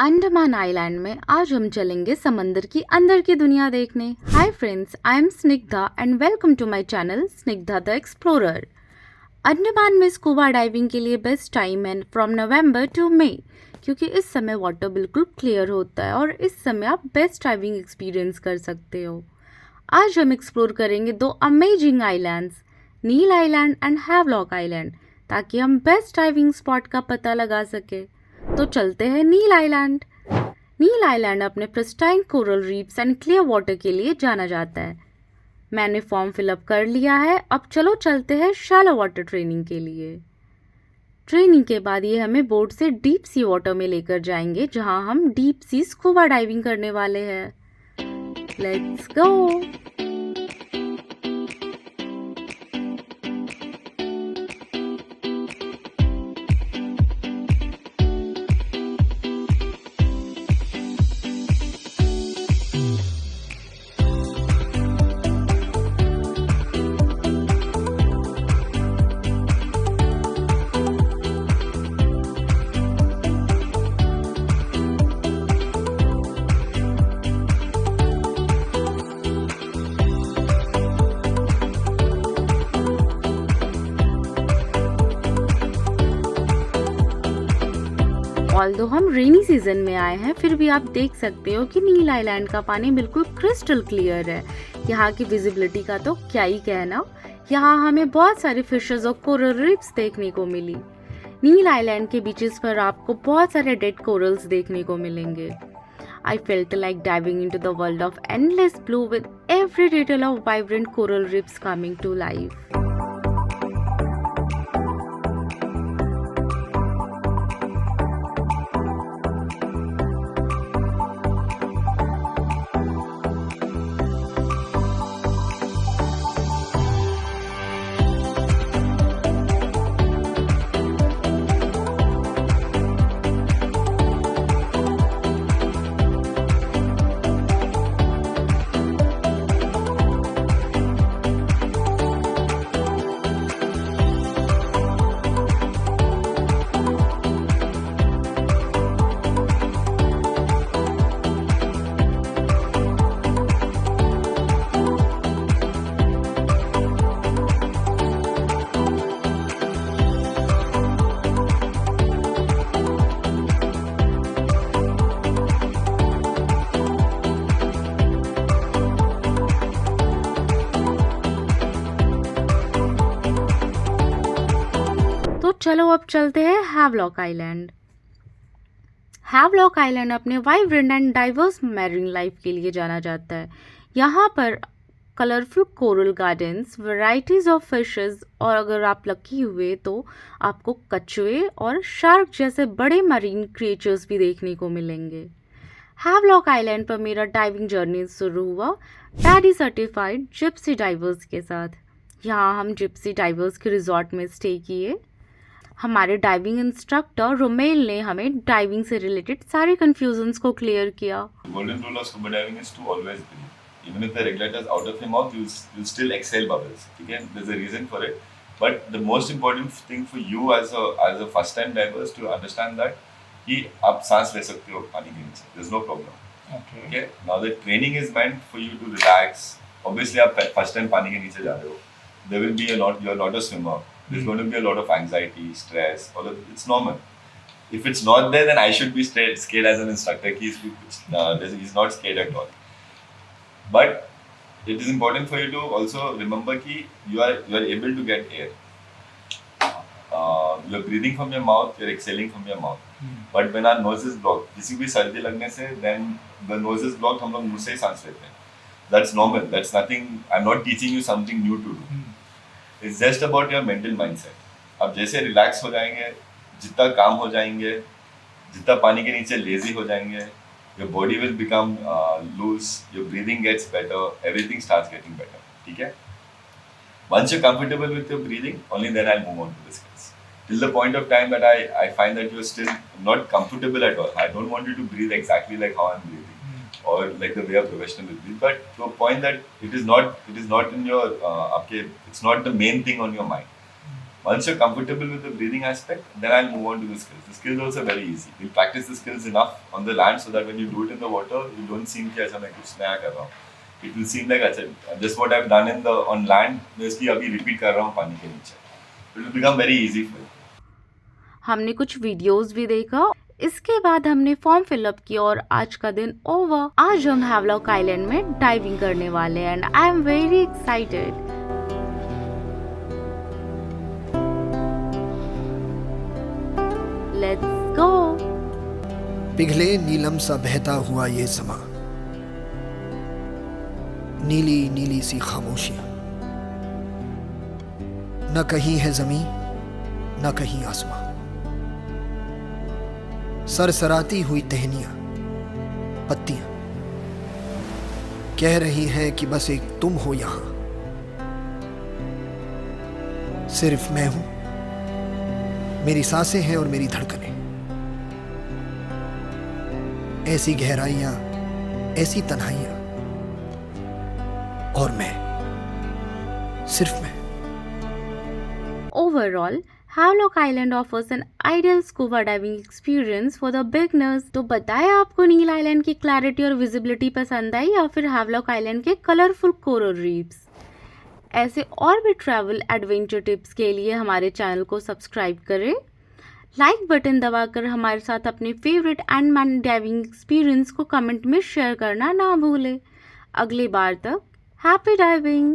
Andaman island में आज हम चलेंगे समंदर की अंदर की दुनिया देखने। Hi friends, I am Snigdha and welcome to my channel Snigdha the explorer. Andaman में स्कूबा डाइविंग के लिए बेस्ट टाइम है फ्रॉम नवंबर टू मई, क्योंकि इस समय वाटर बिल्कुल क्लियर होता है और इस समय आप बेस्ट डाइविंग एक्सपीरियंस कर सकते हो। आज हम एक्सप्लोर करेंगे दो amazing islands, Neil island and Havelock island, ताकि हम बेस्ट डाइविंग स्पॉट का पता लगा सके। तो चलते हैं नील आइलैंड। नील आइलैंड अपने pristine coral reefs and clear water के लिए जाना जाता है। मैंने फॉर्म फिलअप कर लिया है, अब चलो चलते हैं शैलो वाटर ट्रेनिंग के लिए। ट्रेनिंग के बाद ये हमें बोट से डीप सी वाटर में लेकर जाएंगे, जहां हम डीप सी स्कूबा डाइविंग करने वाले हैं। Let's go. ऑल्दो हम रेनी सीजन में आए हैं, फिर भी आप देख सकते हो कि नील आइलैंड का पानी बिल्कुल क्रिस्टल क्लियर है। यहाँ की विजिबिलिटी का तो क्या ही कहना। यहाँ हमें बहुत सारे फिशेस और कोरल रीफ्स देखने को मिली। नील आइलैंड के बीचेस पर आपको बहुत सारे डेड कोरल्स देखने को मिलेंगे। I felt like diving into the world of endless blue with every detail of vibrant coral reefs coming to life. तो चलो अब चलते हैं हैवलॉक आइलैंड। हैवलॉक आइलैंड अपने vibrant and diverse marine life के लिए जाना जाता है। यहाँ पर colourful coral gardens, varieties of fishes और अगर आप लकी हुए तो आपको कछुए और शार्क जैसे बड़े मरीन क्रिएचर्स भी देखने को मिलेंगे। हैवलॉक आइलैंड पर मेरा डाइविंग जर्नी शुरू हुआ पैडी सर्टिफाइड जिप्सी डाइवर्स के साथ। यहाँ हम जिप्सी डाइवर्स के रिजॉर्ट में स्टे किए। हमारे डाइविंग इंस्ट्रक्टर रोमेल ने हमें डाइविंग से रिलेटेड सारे कंफ्यूजन्स को क्लियर किया। Golden rule of scuba diving is to always breathe. Even if the regulator is out of your mouth, you'll still exhale bubbles. Okay, there's a reason for it. But the most important thing for you as a first time diver is to understand that कि आप सांस ले सकते हो पानी के नीचे. There's no problem. Okay. Now the training is meant for you to relax. Obviously आप first time पानी के नीचे जा रहे हो. There will be you're not a swimmer. There's going to be a lot of anxiety, stress, it's normal. If it's not there, then I should be scared as an instructor. He's not scared at all. But it is important for you to also remember that you are able to get air. You are breathing from your mouth, you are exhaling from your mouth. But when our nose is blocked, किसी भी सर्दी लगने से, then the nose is blocked, हम लोग मुंह से ही सांस लेते हैं. That's normal. That's nothing. I'm not teaching you something new to do. It's just about your mental mindset. आप जैसे रिलैक्स हो जाएंगे, जितना काम हो जाएंगे, जितना पानी के नीचे लेजी हो जाएंगे, your body will become loose, your breathing gets better, everything starts getting better. ठीक है? Once you're comfortable with your breathing, only then I'll move on to the skills. Till the point of time that I find that you're still not comfortable at all. I don't want you to breathe exactly like how I'm breathing. Or like the way a professional will breathe, but to a point that it is not in your it's not the main thing on your mind. Once you're comfortable with the breathing aspect, then I'll move on to the skills. The skills also very easy. We'll practice the skills enough on the land so that when you do it in the water, you don't seem कि ऐसा मैं कुछ नया कर रहा हूँ. It will seem like अच्छा just what I've done on land, मैं इसकी अभी repeat कर रहा हूँ पानी के नीचे. It will become very easy for you. हमने कुछ वीडियोस भी देखा, इसके बाद हमने फॉर्म फिलअप किया और आज का दिन ओवर. आज हम हैवलॉक आइलैंड में डाइविंग करने वाले हैं and I am very excited. Let's go. पिघले नीलम सा बहता हुआ ये समा, नीली नीली सी खामोशियां, न कहीं है जमीन न कहीं आसमां, सरसराती हुई टहनियां पत्तियां कह रही हैं कि बस एक तुम हो यहां. सिर्फ मैं हूं, मेरी सांसें हैं और मेरी धड़कनें. ऐसी गहराइयां, ऐसी तन्हाइयां, और मैं, सिर्फ मैं. Overall, Havelock Island offers an ideal scuba diving experience for the beginners. तो बताएं आपको नील आइलैंड की क्लैरिटी और विजिबिलिटी पसंद आई या फिर हैवलॉक आइलैंड के कलरफुल कोरल रीफ्स. ऐसे और भी ट्रैवल एडवेंचर टिप्स के लिए हमारे चैनल को सब्सक्राइब करें. लाइक बटन दबाकर हमारे साथ अपने फेवरेट अनमैन डाइविंग एक्सपीरियंस को कमेंट में शेयर करना ना भूलें. अगली बार तक हैप्पी डाइविंग.